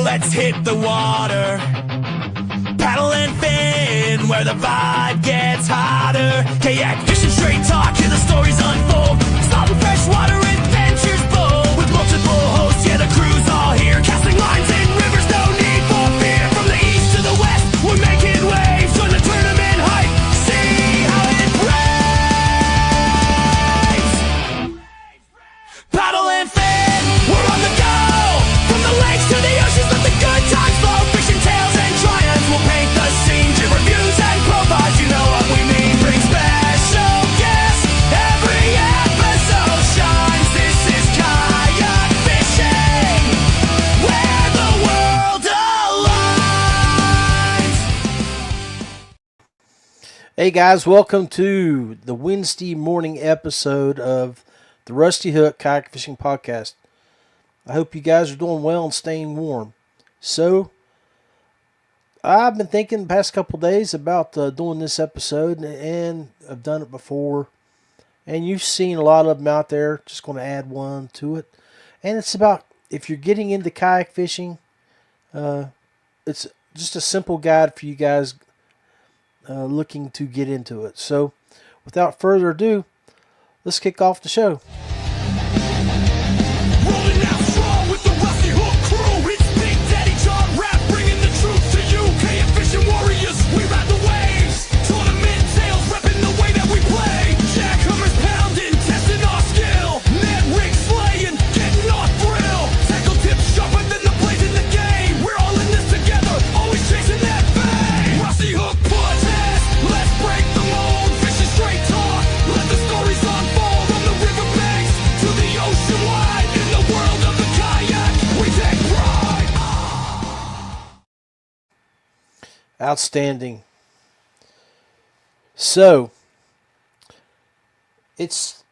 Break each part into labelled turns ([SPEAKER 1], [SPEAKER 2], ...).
[SPEAKER 1] let's hit the water. Paddle and fin, where the vibe gets hotter. Kayak fishing, straight talk, hear the stories unfold. Salty freshwater adventures bold. With multiple hosts, yeah, the crew's all here. Casting lines in rivers, no need for fear. From the east to the west, we're making waves. Join the tournament hype, see how it raves. Paddle and fin, we're on the go. From the lakes to the oceans, let the good times flow. Fishing tales and triumphs will paint the scene. Give reviews and profiles, you know what we mean. Bring special guests, every episode shines. This is kayak fishing, where the world aligns.
[SPEAKER 2] Hey guys, welcome to the Wednesday morning episode of the Rusty Hook Kayak Fishing Podcast. I hope you guys are doing well and staying warm. So, I've been thinking the past couple days about doing this episode, and I've done it before. And you've seen a lot of them out there. Just going to add one to it. And it's about if you're getting into kayak fishing, it's just a simple guide for you guys looking to get into it. So, without further ado, let's kick off the show.
[SPEAKER 1] Rolling out strong with the Rusty Hook crew. It's Big Daddy John Rapp bringing the truth to you. Kayak fishing warriors, we ride the waves. Tournament tales, repping the way that we play. Jackhammers pounding, testing our skill. Net rig slaying, getting our thrill. Tackle tips sharper than the plays in the game. We're all in this together, always chasing that bang. Rusty Hook podcast, let's break the mold. Fishing straight talk, let the stories unfold. On the riverbanks to the ocean wide. In the world of the kayak, we take pride.
[SPEAKER 2] Outstanding. So, it's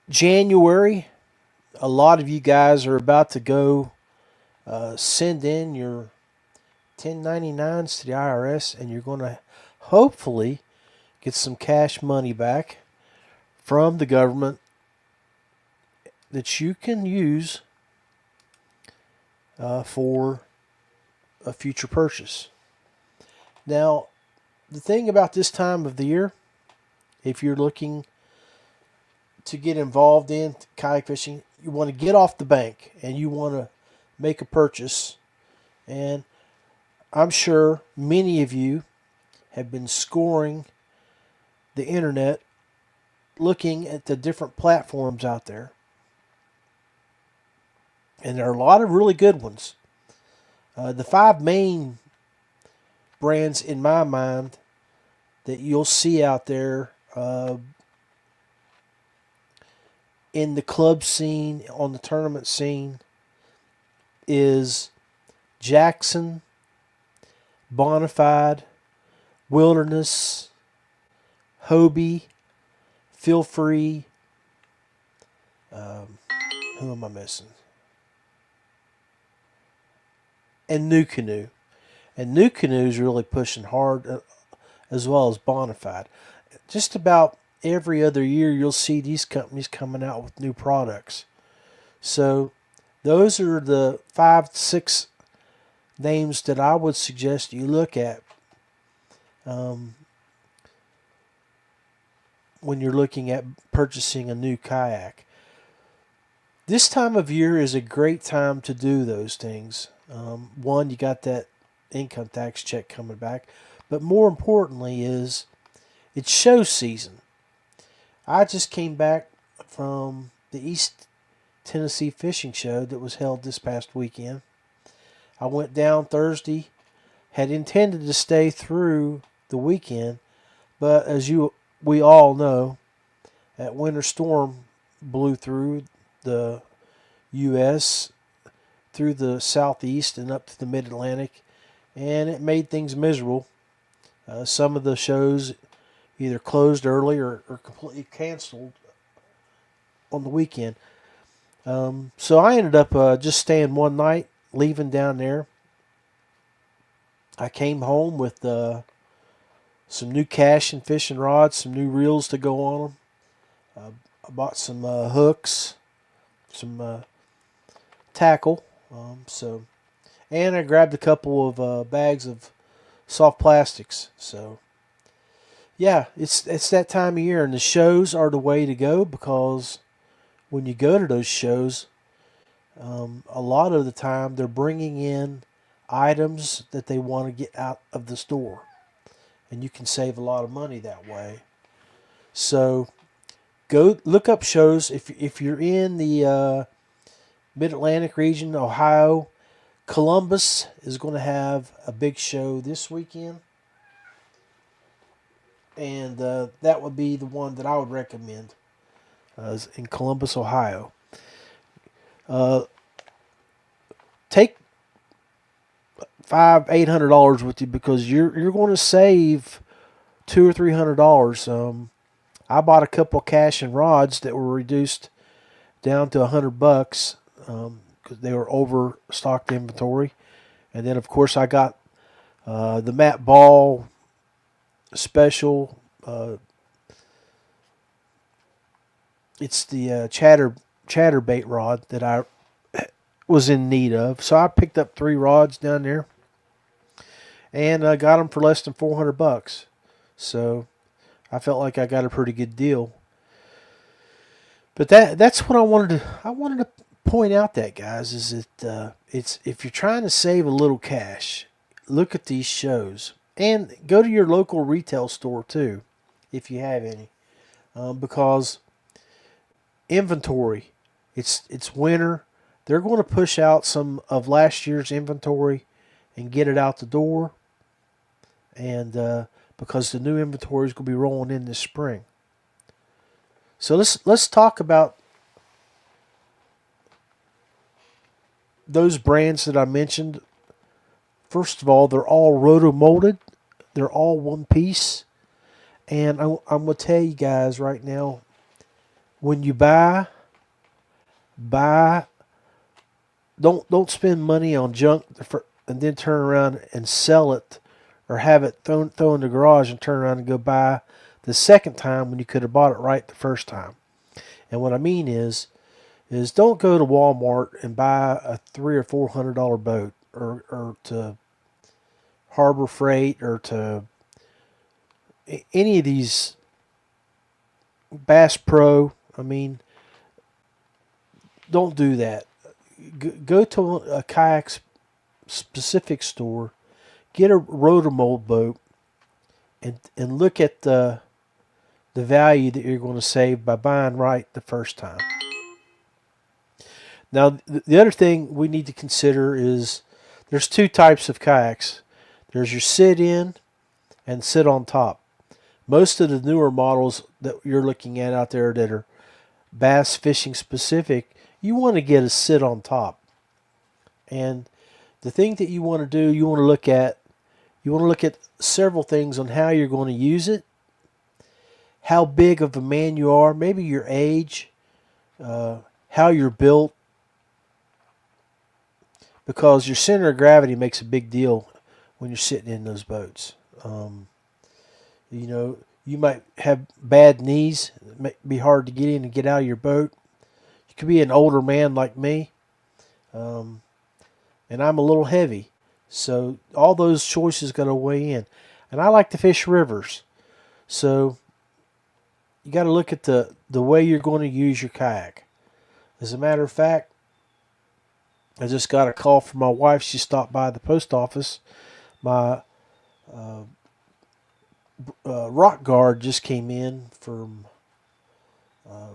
[SPEAKER 2] January. A lot of you guys are about to go send in your 1099s to the IRS, and you're going to hopefully get some cash money back from the government that you can use for a future purchase. Now, the thing about this time of the year, if you're looking to get involved in kayak fishing, you want to get off the bank and you want to make a purchase. And I'm sure many of you have been scoring the internet looking at the different platforms out there. And there are a lot of really good ones. The five main brands in my mind that you'll see out there in the club scene, on the tournament scene, is Jackson, Bonafide, Wilderness, Hobie, Feel Free. Who am I missing? And New Canoe. And New Canoe is really pushing hard, as well as Bonafide. Just about every other year, you'll see these companies coming out with new products. So, those are the 5 to 6 names that I would suggest you look at when you're looking at purchasing a new kayak. This time of year is a great time to do those things. One, you got that income tax check coming back, but more importantly is it's show season. I just came back from the East Tennessee Fishing Show that was held this past weekend. I went down Thursday, had intended to stay through the weekend, but as we all know, that winter storm blew through the U.S., through the southeast and up to the mid-Atlantic, and it made things miserable. Some of the shows either closed early or completely canceled on the weekend. So I ended up just staying one night, leaving down there. I came home with some new casting fishing rods, some new reels to go on them. I bought some hooks, some tackle. and I grabbed a couple of bags of soft plastics. So yeah, it's that time of year, and the shows are the way to go because when you go to those shows, a lot of the time they're bringing in items that they want to get out of the store, and you can save a lot of money that way. So go look up shows if you're in the Mid Atlantic region, Ohio. Columbus is going to have a big show this weekend, and that would be the one that I would recommend. Is in Columbus, Ohio. Uh, take $800 with you because you're going to save $200 or $300. I bought a couple of cash and rods that were reduced down to $100 because they were overstocked inventory, and then of course I got the Matt Ball special. It's the chatterbait rod that I was in need of, so I picked up 3 rods down there, and I got them for less than $400. So I felt like I got a pretty good deal. But that's what I wanted to point out, that guys, is that it's if you're trying to save a little cash, look at these shows and go to your local retail store too, if you have any, because inventory, it's winter. They're going to push out some of last year's inventory and get it out the door, and because the new inventory is going to be rolling in this spring. So let's talk about those brands that I mentioned. First of all, they're all roto-molded. They're all one piece. And I'm going to tell you guys right now, when you buy, don't spend money on junk and then turn around and sell it, or have it thrown in the garage and turn around and go buy the second time when you could have bought it right the first time. And what I mean is don't go to Walmart and buy a $300 or $400 boat, or to Harbor Freight, or to any of these Bass Pro. I mean, don't do that. Go to a kayak specific store, get a rotomold boat, and look at the value that you're going to save by buying right the first time. Now, the other thing we need to consider is there's 2 types of kayaks. There's your sit-in and sit-on-top. Most of the newer models that you're looking at out there that are bass fishing specific, you want to get a sit-on-top. And the thing that you want to do, you want to look at several things on how you're going to use it, how big of a man you are, maybe your age, how you're built, because your center of gravity makes a big deal when you're sitting in those boats. You might have bad knees. It may be hard to get in and get out of your boat. You could be an older man like me, and I'm a little heavy. So all those choices got to weigh in. And I like to fish rivers. So you got to look at the way you're going to use your kayak. As a matter of fact, I just got a call from my wife. She stopped by the post office. My rock guard just came in from, I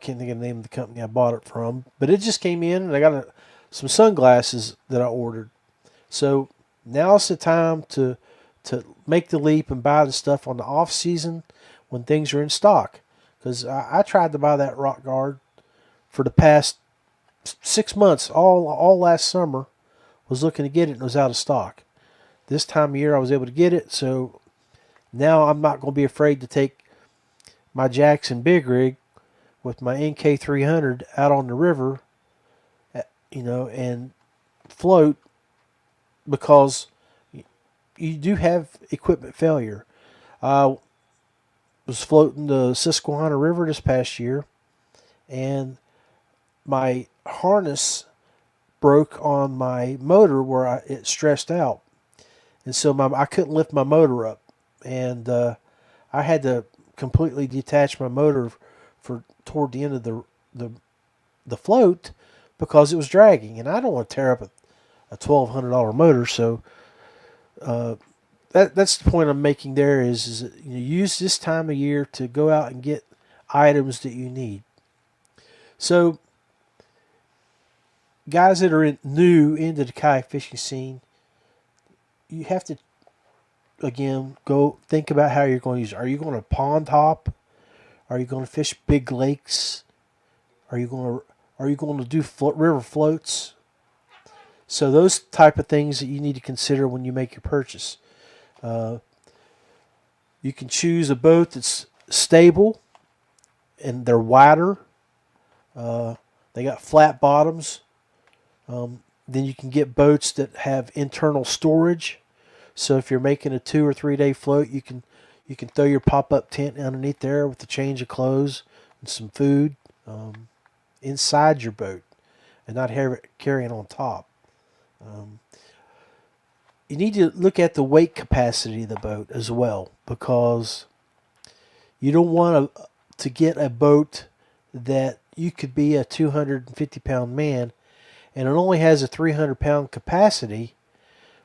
[SPEAKER 2] can't think of the name of the company I bought it from. But it just came in, and I got some sunglasses that I ordered. So now's the time to make the leap and buy the stuff on the off season when things are in stock. Because I tried to buy that rock guard for the past 6 months, all last summer, was looking to get it and it was out of stock. This time of year I was able to get it, so now I'm not going to be afraid to take my Jackson Big Rig with my NK300 out on the river, and float, because you do have equipment failure. I was floating the Susquehanna River this past year, and my harness broke on my motor where it stressed out, and so I couldn't lift my motor up, and I had to completely detach my motor for toward the end of the float because it was dragging, and I don't want to tear up a $1,200 motor. So that's the point I'm making there is use this time of year to go out and get items that you need. So guys that are new into the kayak fishing scene, you have to again go think about how you're going to use it. Are you going to pond hop? Are you going to fish big lakes? Are you going to do river floats? So those type of things that you need to consider when you make your purchase. You can choose a boat that's stable and they're wider. They got flat bottoms. Then you can get boats that have internal storage. So if you're making a 2 or 3 day float, you can throw your pop-up tent underneath there with a change of clothes and some food inside your boat, and not have it carrying on top. You need to look at the weight capacity of the boat as well, because you don't want to get a boat that you could be a 250-pound man and it only has a 300-pound capacity,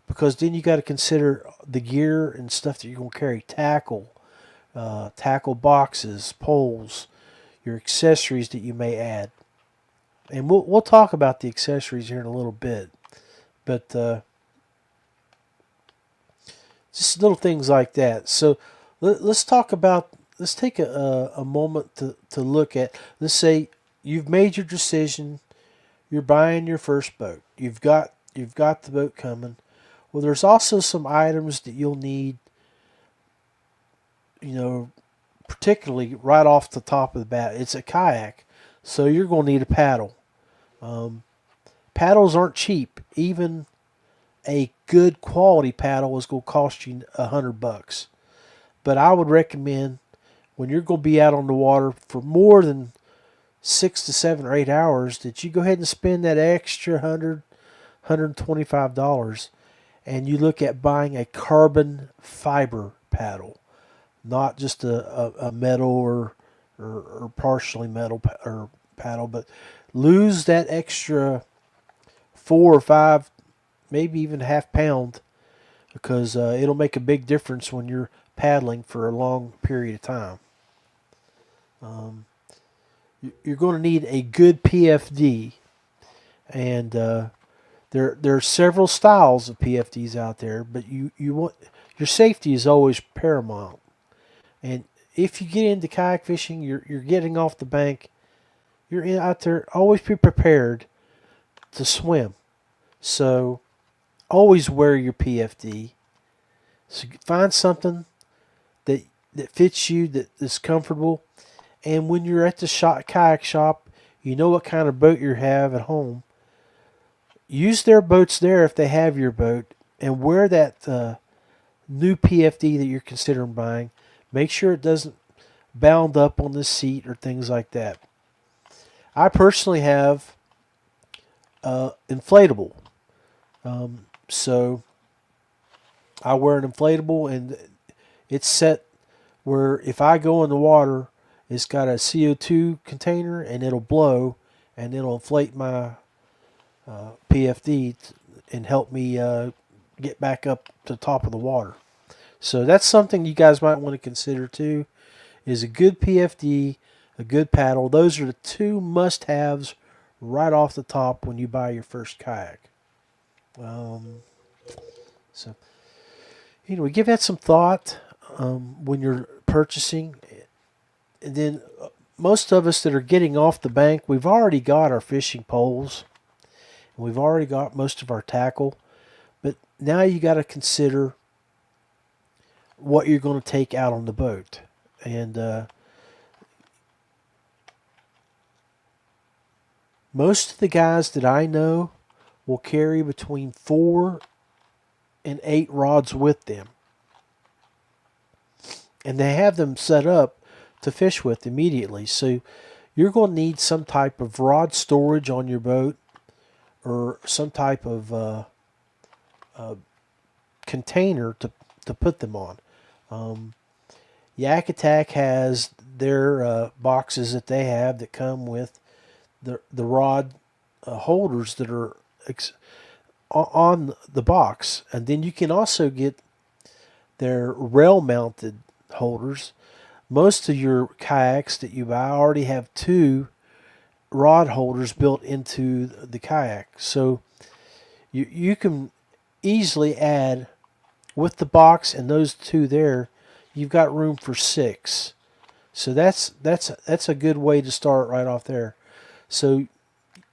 [SPEAKER 2] because then you got to consider the gear and stuff that you're going to carry: tackle boxes, poles, your accessories that you may add. And we'll talk about the accessories here in a little bit, but just little things like that. So let's talk about. Let's take a moment to look at. Let's say you've made your decision. You're buying your first boat. You've got the boat coming. Well, there's also some items that you'll need. Particularly right off the top of the bat, it's a kayak, so you're going to need a paddle. Paddles aren't cheap. Even a good quality paddle is going to cost you $100. But I would recommend, when you're going to be out on the water for more than 6 to 7 or 8 hours, that you go ahead and spend that extra $125, and you look at buying a carbon fiber paddle, not just a metal or partially metal or paddle, but lose that extra 4 or 5, maybe even a half pound, because it'll make a big difference when you're paddling for a long period of time. You're going to need a good PFD, and there are several styles of PFDs out there, but you want, your safety is always paramount. And if you get into kayak fishing, you're getting off the bank, you're out there, always be prepared to swim. So always wear your PFD. So find something that fits you, that is comfortable. And when you're at the kayak shop, you know what kind of boat you have at home. Use their boats there if they have your boat, and wear that new PFD that you're considering buying. Make sure it doesn't bound up on the seat or things like that. I personally have inflatable. So I wear an inflatable, and it's set where if I go in the water, it's got a CO2 container, and it'll blow, and it'll inflate my PFD and help me get back up to the top of the water. So that's something you guys might want to consider too, is a good PFD, a good paddle. Those are the two must-haves right off the top when you buy your first kayak. So give that some thought when you're purchasing. And then most of us that are getting off the bank, we've already got our fishing poles, and we've already got most of our tackle. But now you got to consider what you're going to take out on the boat. And most of the guys that I know will carry between 4 and 8 rods with them. And they have them set up to fish with immediately. So you're going to need some type of rod storage on your boat, or some type of container to put them on. Yak Attack has their boxes that they have that come with the rod holders that are on the box, and then you can also get their rail mounted holders. Most of your kayaks that you buy already have two rod holders built into the kayak, so you can easily add with the box and those two there. You've got room for 6, so that's a good way to start right off there. So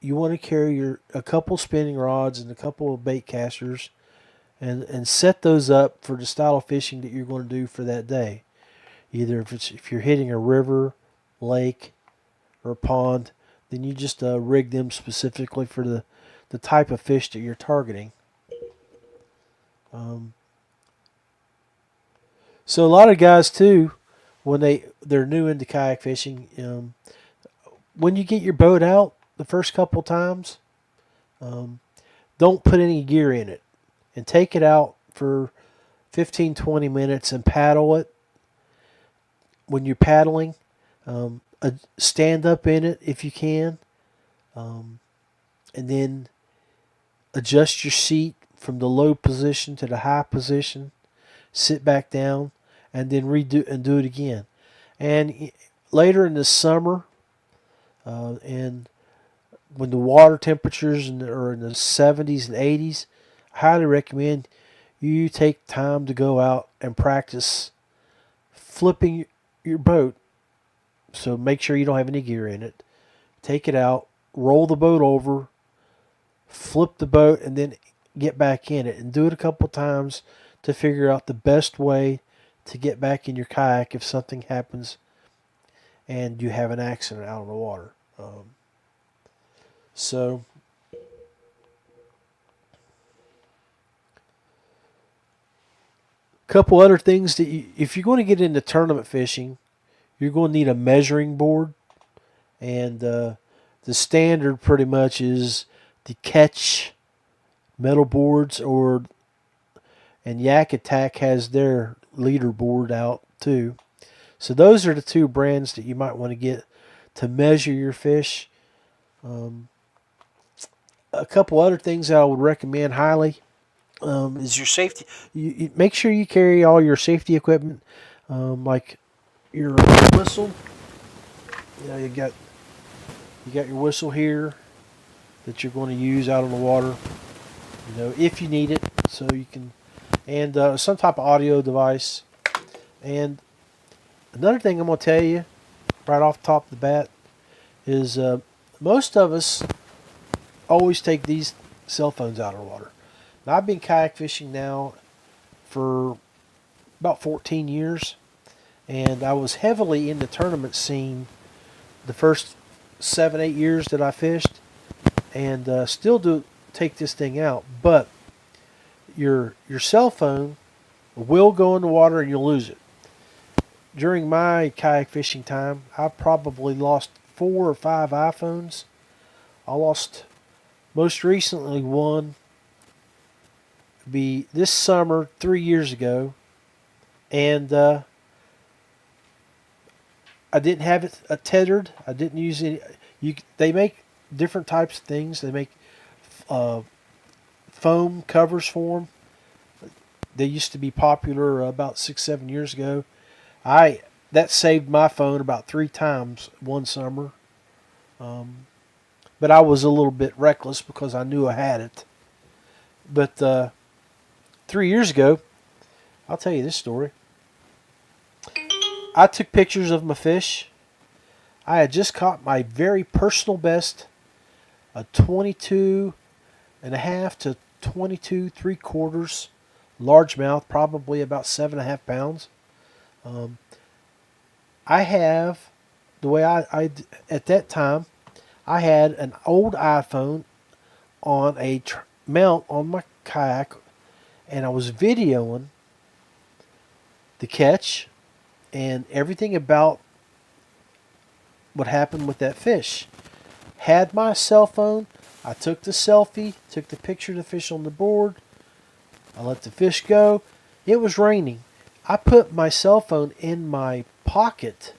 [SPEAKER 2] you want to carry a couple spinning rods and a couple of bait casters, and set those up for the style of fishing that you're going to do for that day. Either if you're hitting a river, lake, or a pond, then you just rig them specifically for the type of fish that you're targeting. So a lot of guys too, when they're new into kayak fishing, when you get your boat out the first couple times, don't put any gear in it, and take it out for 15-20 minutes and paddle it. When you're paddling, stand up in it if you can, and then adjust your seat from the low position to the high position. Sit back down, and then do it again. And later in the summer, and when the water temperatures are in the 70s and 80s, I highly recommend you take time to go out and practice flipping your boat. So make sure you don't have any gear in it. Take it out, roll the boat over, flip the boat, and then get back in it. And do it a couple times to figure out the best way to get back in your kayak if something happens and you have an accident out on the water. So a couple other things that if you're going to get into tournament fishing, you're going to need a measuring board, and the standard pretty much is the Catch metal boards, and Yak Attack has their leaderboard out too. So those are the two brands that you might want to get to measure your fish. A couple other things that I would recommend highly is your safety. You make sure you carry all your safety equipment, like your whistle. You got your whistle here that you're going to use out on the water. If you need it, so you can, and some type of audio device. And another thing I'm going to tell you right off the top of the bat is most of us always take these cell phones out of the water. Now, I've been kayak fishing now for about 14 years, and I was heavily in the tournament scene the first 7-8 years that I fished, and still do take this thing out. But your cell phone will go in the water and you'll lose it. During my kayak fishing time, I probably lost 4 or 5 iPhones. I lost most recently one this summer 3 years ago, and I didn't have it tethered. I didn't use any. They make different types of things. They make foam covers for them. They used to be popular about 6-7 years ago. That saved my phone about 3 times one summer. But I was a little bit reckless because I knew I had it. But 3 years ago, I'll tell you this story. I took pictures of my fish. I had just caught my very personal best, a 22 and a half to 22 3/4 largemouth, probably about 7.5 pounds. I have, the way I at that time, I had an old iPhone on a mount on my kayak, and I was videoing the catch and everything about what happened with that fish. Had my cell phone I took the selfie, took the picture of the fish on the board. I let the fish go. It was raining. I put my cell phone in my pocket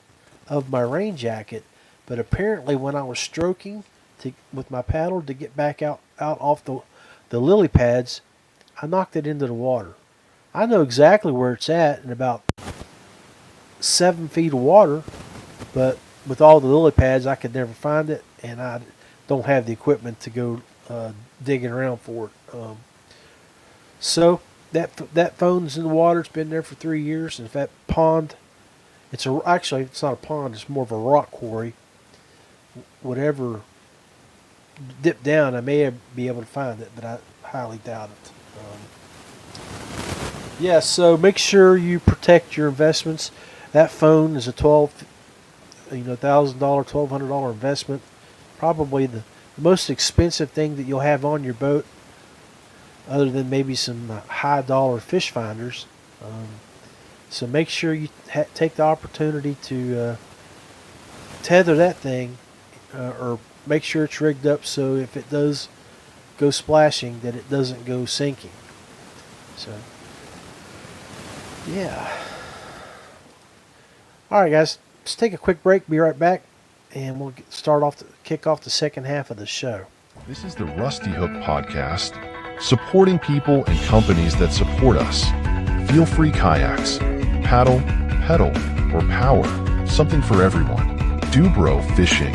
[SPEAKER 2] of my rain jacket, but apparently when I was stroking with my paddle to get back out off the lily pads, I knocked it into the water. I know exactly where it's at in about 7 feet of water, but with all the lily pads, I could never find it, and I don't have the equipment to go digging around for it. So that phone's in the water. It's been there for 3 years. And if that pond, actually it's not a pond. It's more of a rock quarry. Whatever dipped down, I may be able to find it, but I highly doubt it. Yeah, so make sure you protect your investments. That phone is a $1,200, $1,200 investment. Probably the most expensive thing that you'll have on your boat, other than maybe some high dollar fish finders. So make sure you take the opportunity to tether that thing, or make sure it's rigged up so if it does go splashing, that it doesn't go sinking. So, yeah. All right, guys, let's take a quick break. Be right back, and we'll kick off the second half of the show.
[SPEAKER 3] This is the Rusty Hook Podcast, supporting people and companies that support us. Feel free kayaks, paddle, pedal, or power, something for everyone. Dubro Fishing,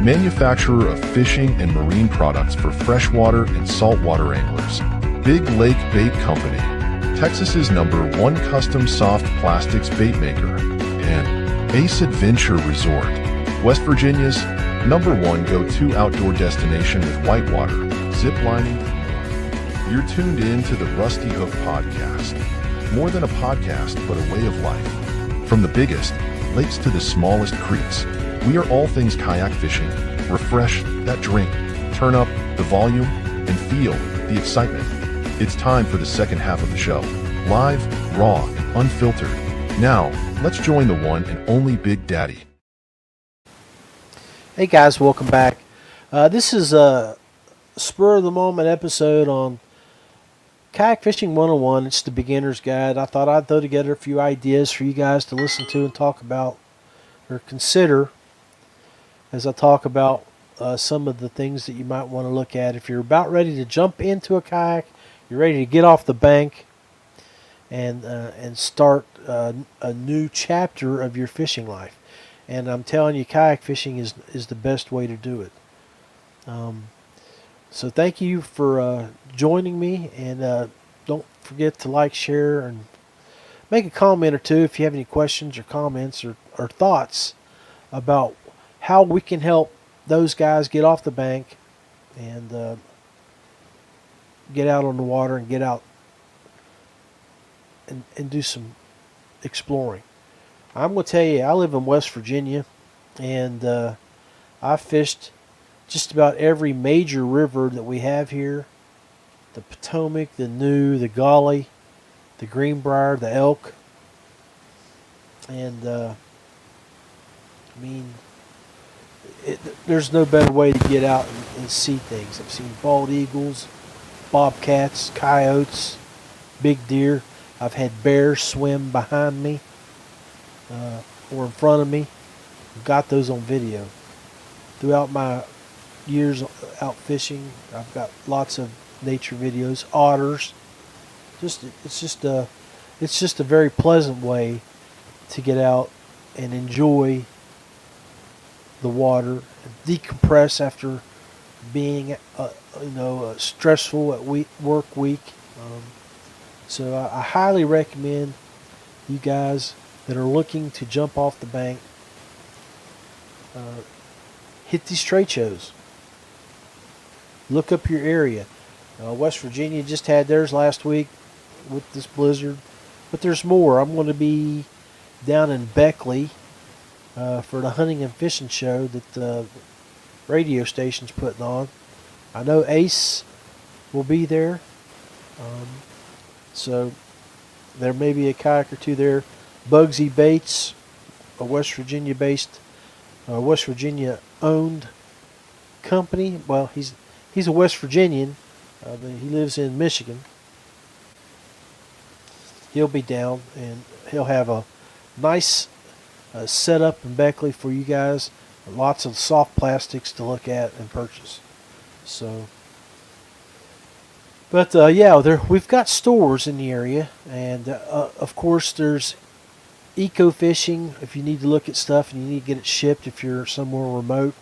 [SPEAKER 3] manufacturer of fishing and marine products for freshwater and saltwater anglers. Big Lake Bait Company, Texas's #1 custom soft plastics bait maker. And Ace Adventure Resort, West Virginia's #1 go-to outdoor destination with whitewater, zip lining. You're tuned in to the Rusty Hook Podcast. More than a podcast, but a way of life. From the biggest lakes to the smallest creeks, we are all things kayak fishing. Refresh that drink, turn up the volume, and feel the excitement. It's time for the second half of the show. Live, raw, and unfiltered. Now, let's join the one and only Big Daddy.
[SPEAKER 2] Hey guys, welcome back. This is a spur-of-the-moment episode on Kayak Fishing 101. It's the beginner's guide. I thought I'd throw together a few ideas for you guys to listen to and talk about, or consider, as I talk about some of the things that you might want to look at. If you're about ready to jump into a kayak, you're ready to get off the bank and start a new chapter of your fishing life. And I'm telling you, kayak fishing is the best way to do it. So thank you for joining me, and don't forget to like, share, and make a comment or two if you have any questions or comments or thoughts about how we can help those guys get off the bank and get out on the water and get out and do some exploring. I'm going to tell you, I live in West Virginia, and I fished just about every major river that we have here. The Potomac, the New, the Gauley, the Greenbrier, the Elk. And, there's no better way to get out and see things. I've seen bald eagles, bobcats, coyotes, big deer. I've had bears swim behind me or in front of me. I've got those on video. Throughout my years out fishing, I've got lots of nature videos. Otters. It's just a very pleasant way to get out and enjoy the water, decompress after being a stressful work week. So I highly recommend you guys that are looking to jump off the bank, hit these trade shows. Look up your area. West Virginia just had theirs last week with this blizzard, but there's more. I'm going to be down in Beckley for the hunting and fishing show that the radio station's putting on. I know Ace will be there, so there may be a kayak or two there. Bugsy Baits, a West Virginia-based, West Virginia-owned company. Well, he's he's a West Virginian. But he lives in Michigan. He'll be down, and he'll have a nice setup in Beckley for you guys. Lots of soft plastics to look at and purchase. So, but yeah, we've got stores in the area, and of course there's Eco Fishing if you need to look at stuff and you need to get it shipped if you're somewhere remote.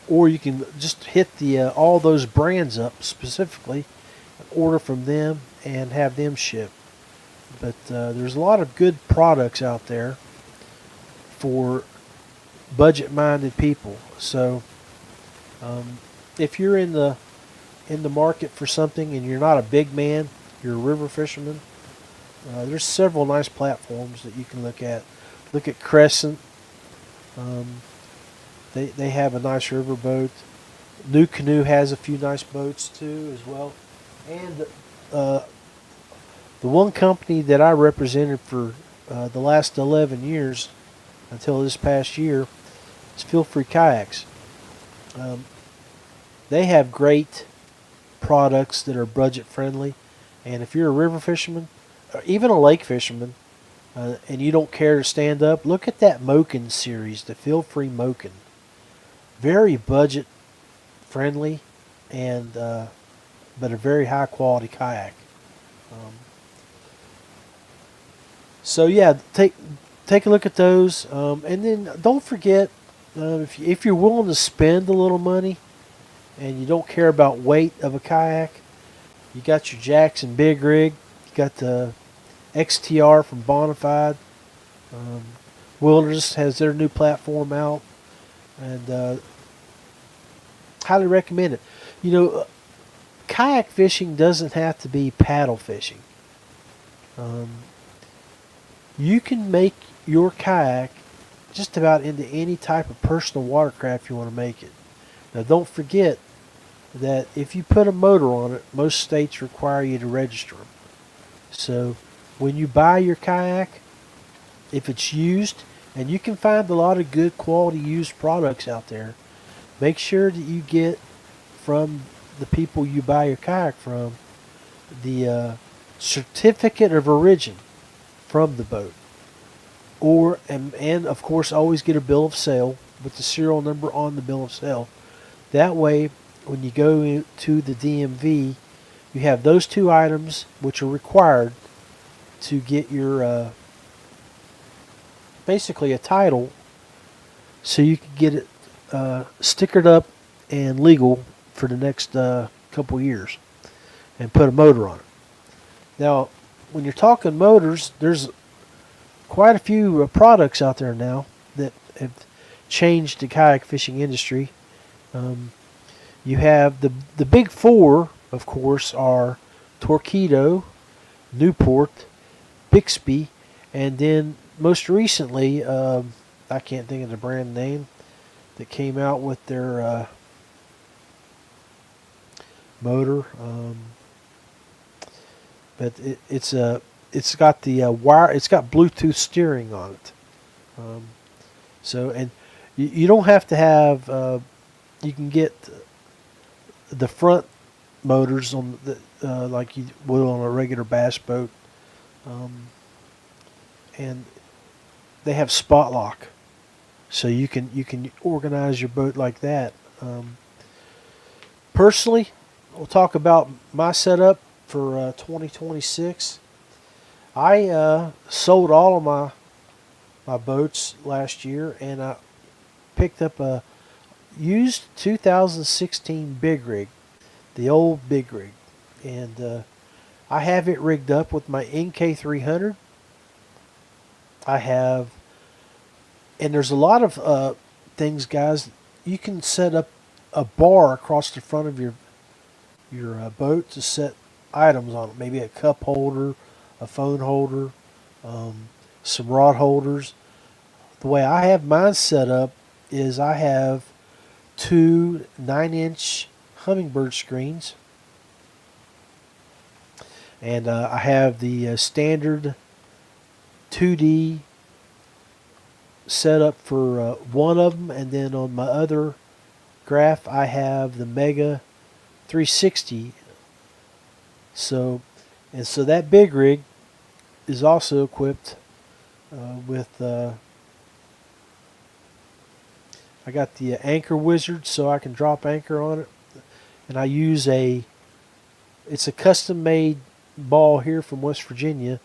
[SPEAKER 2] Or you can just hit the all those brands up specifically, order from them, and have them shipped. But there's a lot of good products out there for budget-minded people. So if you're in the market for something and you're not a big man, you're a river fisherman, there's several nice platforms that you can look at. Look at Crescent. They have a nice river boat. New Canoe has a few nice boats too as well. And the one company that I represented for the last 11 years until this past year is Feel Free Kayaks. They have great products that are budget friendly, and if you're a river fisherman or even a lake fisherman and you don't care to stand up, look at that Moken series, the Feel Free Moken. Very budget friendly, and but a very high quality kayak. So yeah, take a look at those, and then don't forget if you're willing to spend a little money and you don't care about weight of a kayak, you got your Jackson Big Rig, you got the XTR from Bonafide. Wilderness has their new platform out, and highly recommend it. You know, kayak fishing doesn't have to be paddle fishing. You can make your kayak just about into any type of personal watercraft you want to make it. Now don't forget that if you put a motor on it, most states require you to register them. So when you buy your kayak, if it's used, and you can find a lot of good quality used products out there, make sure that you get from the people you buy your kayak from the certificate of origin from the boat, or and of course always get a bill of sale with the serial number on the bill of sale. That way, when you go to the DMV, you have those two items which are required to get your basically a title, so you can get it stickered up and legal for the next couple years, and put a motor on it. Now, when you're talking motors, there's quite a few products out there now that have changed the kayak fishing industry. You have the big four, of course, are Torqeedo, Newport, Bixby, and then most recently, I can't think of the brand name that came out with their motor, but it's got the wire. It's got Bluetooth steering on it. So, and you don't have to have. You can get the front motors on the like you would on a regular bass boat, and they have spot lock, so you can organize your boat like that. Personally, we'll talk about my setup for 2026. I sold all of my boats last year, and I picked up a used 2016 Big Rig, the old Big Rig, and I have it rigged up with my NK300. I have, and there's a lot of things, guys. You can set up a bar across the front of your boat to set items on it. Maybe a cup holder, a phone holder, some rod holders. The way I have mine set up is I have two 9-inch Humminbird screens, and I have the standard 2D set up for one of them, and then on my other graph, I have the Mega 360. So that big rig is also equipped with. I got the anchor wizard, so I can drop anchor on it, and I use it's a custom made ball here from West Virginia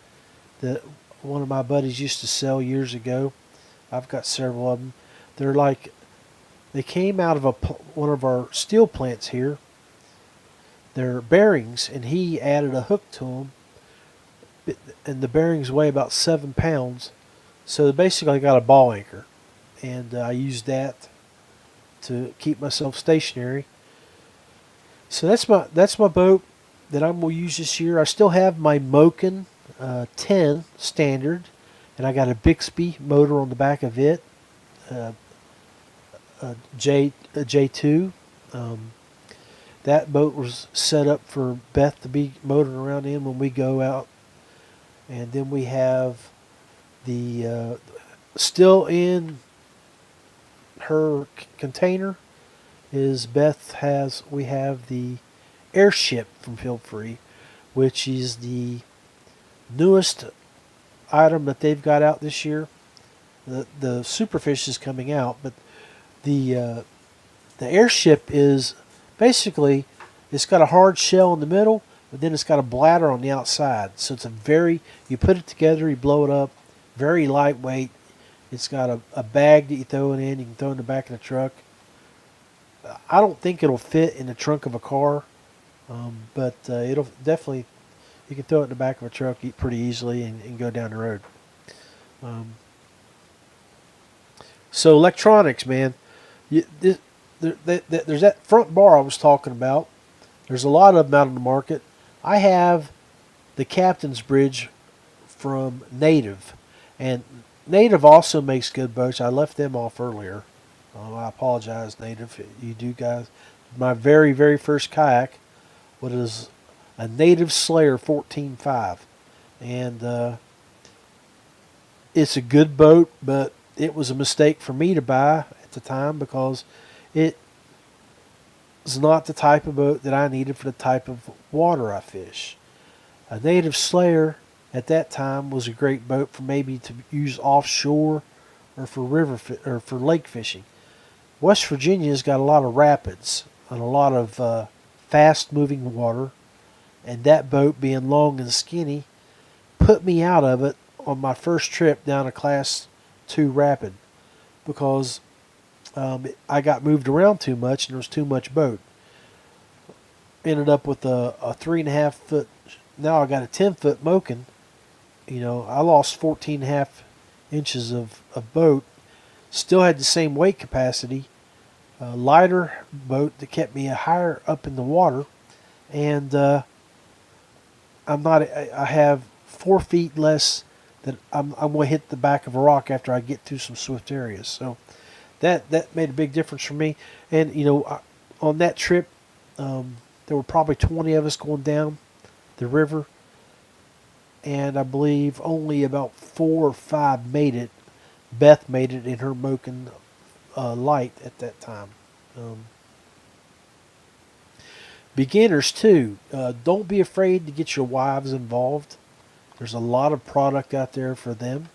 [SPEAKER 2] that one of my buddies used to sell years ago. I've got several of them. They came out of one of our steel plants here. They're bearings, and he added a hook to them, and the bearings weigh about 7 pounds. So basically, I got a ball anchor, and I used that to keep myself stationary. So that's my boat that I'm gonna use this year. I still have my Moken 10 standard, and I got a Bixby motor on the back of it, a J2. That boat was set up for Beth to be motoring around in when we go out. And then we have the still in her container is we have the airship from Feel Free, which is the newest item that they've got out this year. The Superfish is coming out, but the airship is basically, it's got a hard shell in the middle, but then it's got a bladder on the outside. So it's you put it together, you blow it up, very lightweight. It's got a bag that you throw it in. You can throw it in the back of the truck. I don't think it'll fit in the trunk of a car, but it'll definitely, you can throw it in the back of a truck pretty easily and go down the road. So electronics, man. There's that front bar I was talking about. There's a lot of them out on the market. I have the Captain's Bridge from Native, and Native also makes good boats. I left them off earlier. I apologize, Native. You do, guys. My very, very first kayak was a Native Slayer 14.5, and it's a good boat, but it was a mistake for me to buy at the time because it is not the type of boat that I needed for the type of water I fish. A Native Slayer at that time was a great boat for maybe to use offshore or for or for lake fishing. West Virginia's got a lot of rapids and a lot of fast moving water, and that boat being long and skinny put me out of it on my first trip down a class 2 rapid because I got moved around too much and there was too much boat. Ended up with a 3.5 foot, now I got a 10-foot Moken. I lost 14.5 inches of boat. Still had the same weight capacity. Lighter boat that kept me higher up in the water. And I have 4 feet less that I'm going to hit the back of a rock after I get through some swift areas. So that made a big difference for me. And, on that trip, there were probably 20 of us going down the river. And I believe only about 4 or 5 made it. Beth made it in her Moken light at that time. Beginners too, don't be afraid to get your wives involved. There's a lot of product out there for them,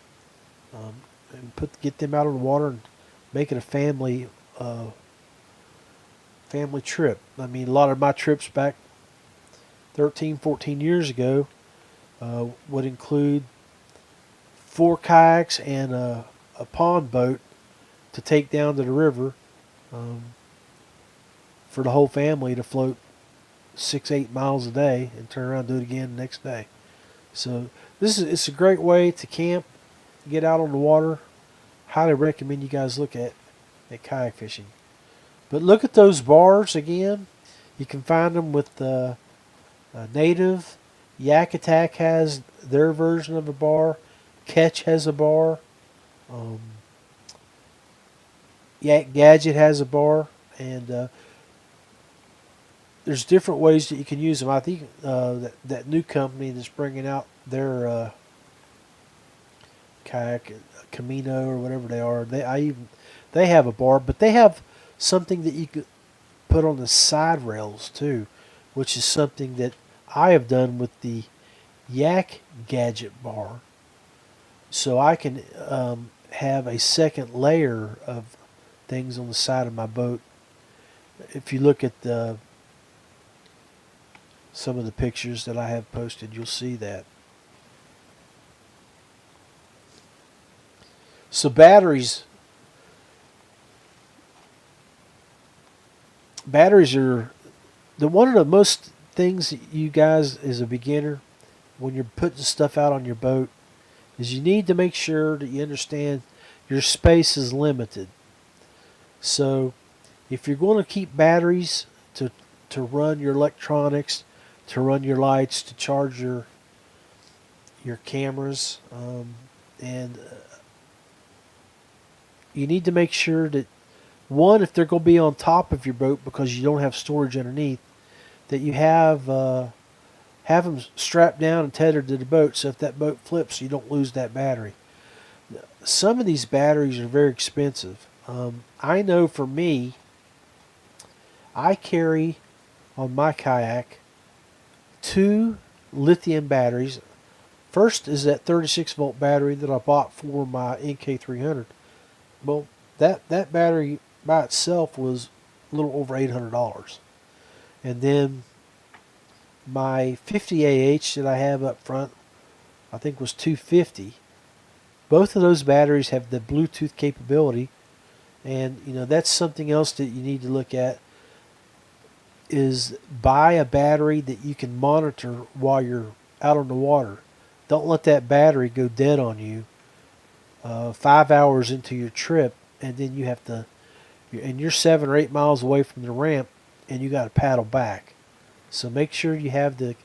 [SPEAKER 2] and get them out on the water and make it a family trip. I mean, a lot of my trips back 13, 14 years ago would include 4 kayaks and a pond boat to take down to the river for the whole family to float 6-8 miles a day and turn around and do it again the next day. So it's a great way to camp, get out on the water. Highly recommend you guys look at kayak fishing. But look at those bars again. You can find them with Native. Yak Attack has their version of a bar. Catch has a bar. Yak Gadget has a bar, and there's different ways that you can use them. I think that new company that's bringing out their kayak, Camino or whatever they are, they have a bar, but they have something that put on the side rails too, which is something that I have done with the Yak gadget bar. So I can have a second layer of things on the side of my boat. If you look at some of the pictures that I have posted, you'll see that. So batteries are one of the most things that you guys as a beginner, when you're putting stuff out on your boat, is you need to make sure that you understand your space is limited. So if you're going to keep batteries to run your electronics, to run your lights, to charge your cameras, and you need to make sure that, one, if they're going to be on top of your boat because you don't have storage underneath, that you have them strapped down and tethered to the boat, so if that boat flips, you don't lose that battery. Some of these batteries are very expensive. I know for me, I carry on my kayak 2 lithium batteries. First is that 36-volt battery that I bought for my NK300. Well, that battery by itself was a little over $800. And then my 50AH that I have up front, I think was $250. Both of those batteries have the Bluetooth capability, and that's something else that you need to look at, is buy a battery that you can monitor while you're out on the water. Don't let that battery go dead on you 5 hours into your trip, and then you're 7 or 8 miles away from the ramp, and you got to paddle back. So make sure you have the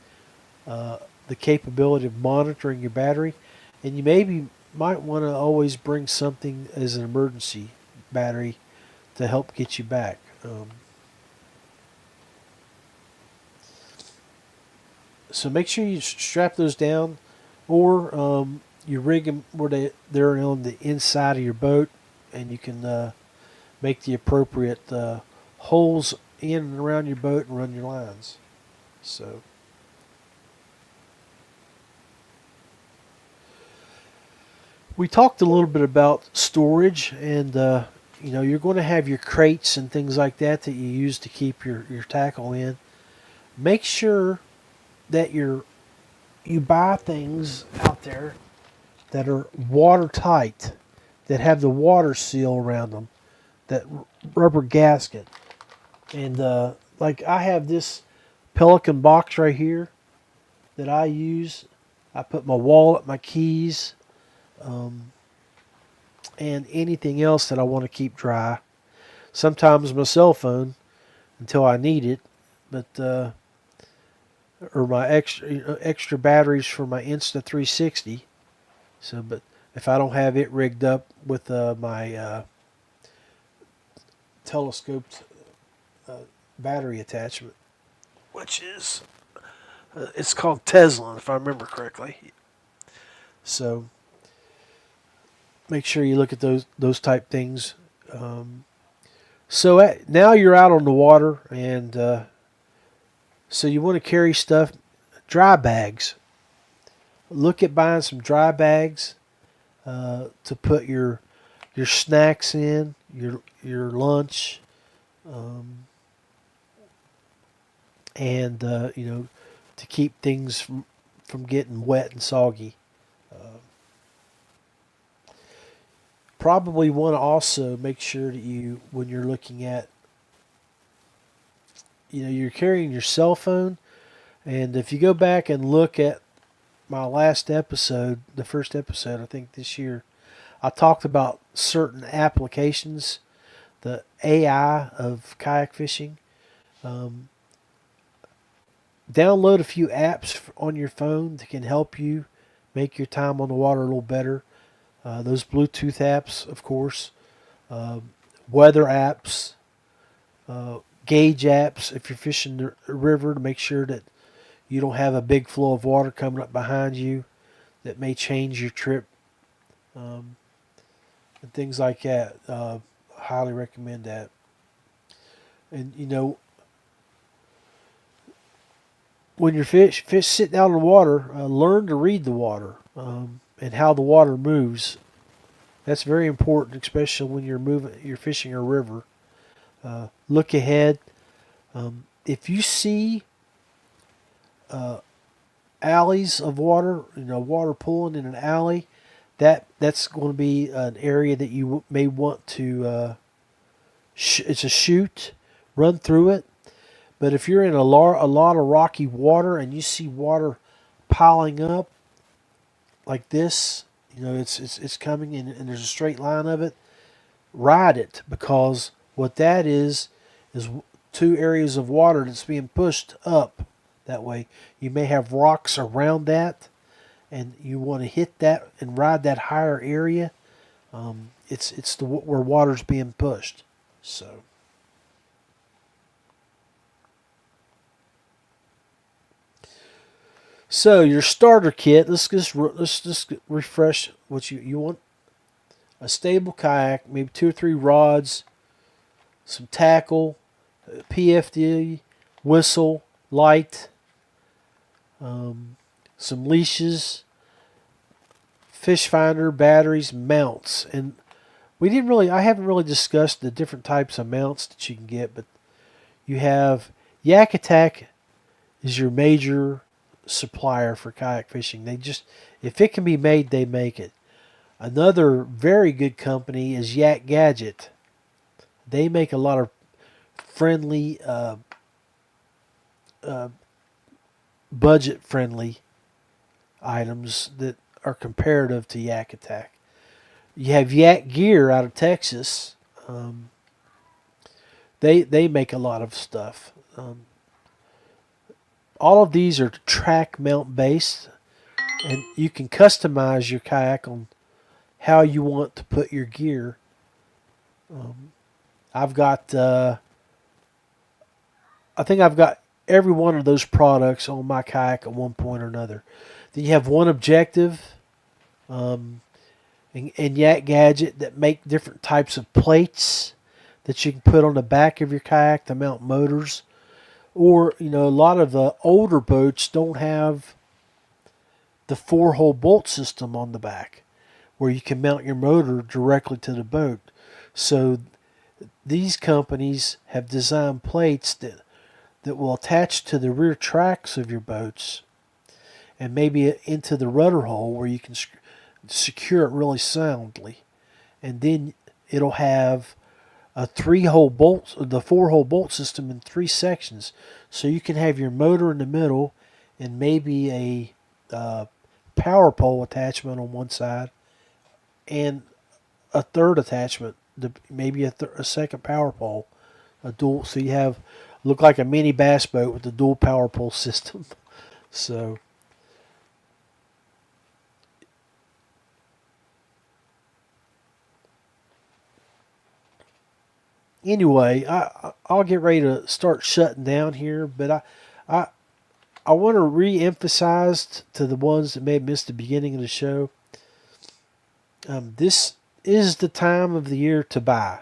[SPEAKER 2] capability of monitoring your battery, and you might want to always bring something as an emergency battery to help get you back. So make sure you strap those down, or you rig them where they're on the inside of your boat, and you can make the appropriate holes in and around your boat and run your lines. So we talked a little bit about storage, and you're going to have your crates and things like that you use to keep your tackle in. Make sure that you buy things out there that are watertight, that have the water seal around them, that rubber gasket. And like I have this Pelican box right here that I use. I put my wallet, my keys, and anything else that I want to keep dry. Sometimes my cell phone until I need it, but or my extra batteries for my Insta360. So, but if I don't have it rigged up with my telescoped battery attachment, which is it's called Tesla, if I remember correctly. So make sure you look at those type things. So now you're out on the water, and so you want to carry stuff, dry bags. Look at buying some dry bags to put your snacks in, your lunch, and to keep things from getting wet and soggy. Probably want to also make sure that when you're looking at, you're carrying your cell phone, and if you go back and look at my last episode, the first episode I think this year, I talked about certain applications, the AI of kayak fishing. Download a few apps on your phone that can help you make your time on the water a little better. Those Bluetooth apps, of course, weather apps, gauge apps if you're fishing the river, to make sure that you don't have a big flow of water coming up behind you that may change your trip, and things like that. Highly recommend that. And when you're fish sitting out in the water, learn to read the water and how the water moves. That's very important, especially when you're fishing a river. Look ahead. If you see alleys of water, water pooling in an alley, that's going to be an area that you may want to. It's a chute, run through it. But if you're in a lot of rocky water and you see water piling up like this, it's coming in and there's a straight line of it. Ride it, because what that is two areas of water that's being pushed up that way. You may have rocks around that, and you want to hit that and ride that higher area. It's where water's being pushed. So your starter kit. Let's just refresh what you want. A stable kayak, maybe 2 or 3 rods, some tackle, PFD, whistle, light, some leashes, fish finder, batteries, mounts. And I haven't really discussed the different types of mounts that you can get, but you have Yak Attack is your major supplier for kayak fishing. If it can be made, they make it. Another very good company is Yak Gadget. They make a lot of friendly, budget-friendly items that are comparative to Yak Attack. You have Yak Gear out of Texas. They make a lot of stuff. All of these are track mount based, and you can customize your kayak on how you want to put your gear. I've got, I think I've got every one of those products on my kayak at one point or another. Then you have One Objective and Yak Gadget that make different types of plates that you can put on the back of your kayak to mount motors. Or, a lot of the older boats don't have the 4-hole bolt system on the back where you can mount your motor directly to the boat. So these companies have designed plates that will attach to the rear tracks of your boats and maybe into the rudder hole where you can secure it really soundly. And then it'll have a 3-hole bolt, the 4-hole bolt system in 3 sections. So you can have your motor in the middle and maybe a power pole attachment on one side and a third attachment, maybe a second power pole, a dual. So you have look like a mini bass boat with a dual power pole system. So anyway, I'll get ready to start shutting down here, but I want to re-emphasize to the ones that may have missed the beginning of the show. This is the time of the year to buy.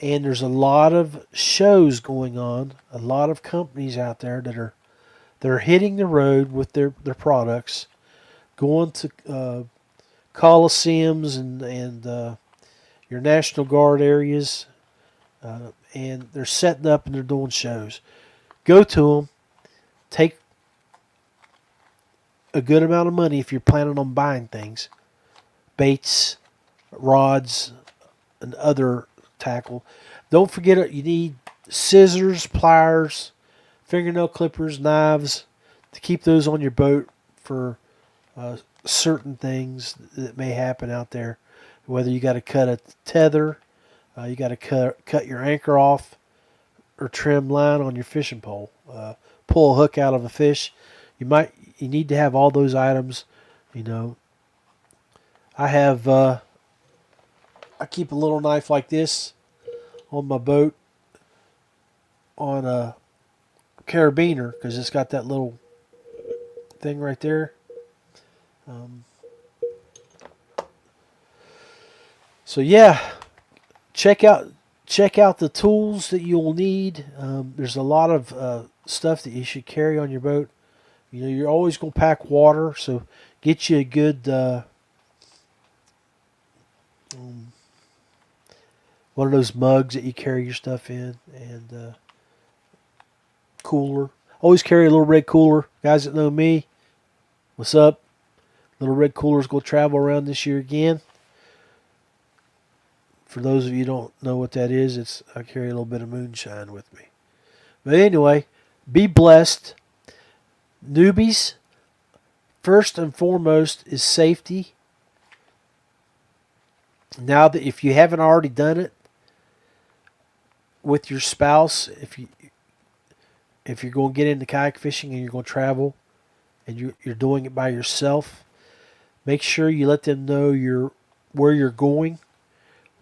[SPEAKER 2] And there's a lot of shows going on, a lot of companies out there that are hitting the road with their products, going to coliseums and your National Guard areas, and they're setting up and they're doing shows. Go to them. Take a good amount of money if you're planning on buying things. Baits, rods, and other tackle. Don't forget it. You need scissors, pliers, fingernail clippers, knives to keep those on your boat for certain things that may happen out there. Whether you got to cut a tether, you got to cut your anchor off, or trim line on your fishing pole. Pull a hook out of a fish. You need to have all those items. I keep a little knife like this on my boat on a carabiner because it's got that little thing right there. So yeah, check out check out the tools that you'll need. There's a lot of stuff that you should carry on your boat. You know, you're always going to pack water, so get you a good one of those mugs that you carry your stuff in, and cooler. Always carry a little red cooler. Guys that know me, what's up? Little red cooler's going to travel around this year again. For those of you who don't know what that is, I carry a little bit of moonshine with me. But anyway, be blessed. Newbies, first and foremost is safety. Now that if you haven't already done it with your spouse, if you're going to get into kayak fishing and you're going to travel and you're doing it by yourself, make sure you let them know where you're going,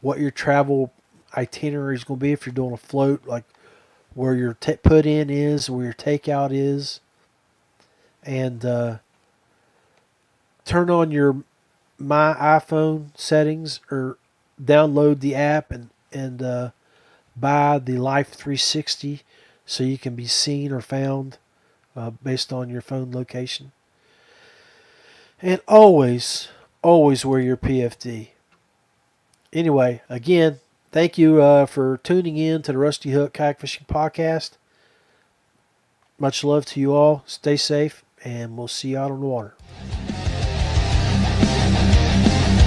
[SPEAKER 2] what your travel itinerary is going to be. If you're doing a float, like where your put in is, where your takeout is, and turn on your My iPhone settings or download the app and buy the Life 360 so you can be seen or found based on your phone location. And always wear your PFD. Anyway, again, thank you for tuning in to the Rusty Hook Kayak Fishing Podcast. Much love to you all. Stay safe, and we'll see you out on the water.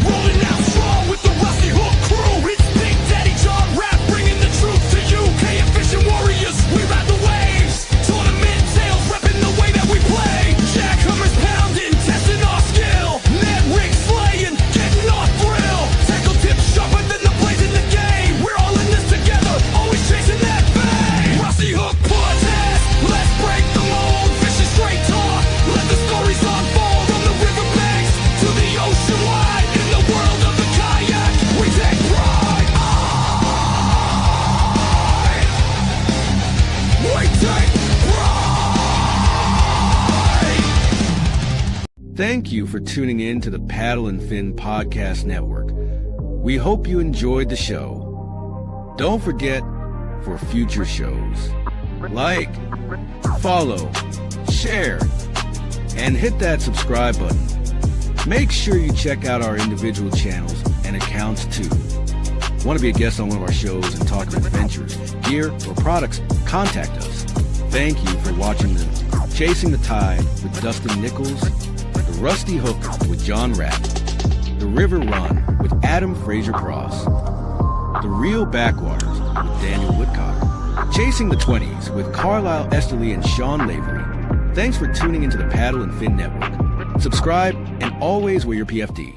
[SPEAKER 1] Rolling out strong with the Rusty Hook crew. It's Big Daddy John Rapp bringing the truth to you. Kayak fishing warriors, we ride the waves. Tournament tails repping the way that we play. Jackhammers pounding, testing our skill. Net rig slaying, getting our thrill. Tackle tips sharper than the blades in the game. We're all in this together, always chasing that bang. Rusty Hook podcast, let's break the mold. Fishing straight talk, let the stories unfold. From the riverbanks to the ocean wide. In the world of the kayak, we take pride. We take pride.
[SPEAKER 4] Thank you for tuning in to the Paddle and Fin Podcast Network. We hope you enjoyed the show. Don't forget, for future shows, like, follow, share, and hit that subscribe button. Make sure you check out our individual channels and accounts too. Want to be a guest on one of our shows and talk about adventures, gear, or products? Contact us. Thank you for watching the Chasing the Tide with Dustin Nichols, The Rusty Hook with John Rapp, The River Run with Adam Fraser Cross, The Real Backwaters with Daniel Whitcock, Chasing the 20s with Carlisle Esterly and Sean Lavery. Thanks for tuning into the Paddle and Fin Network. Subscribe and always wear your PFD.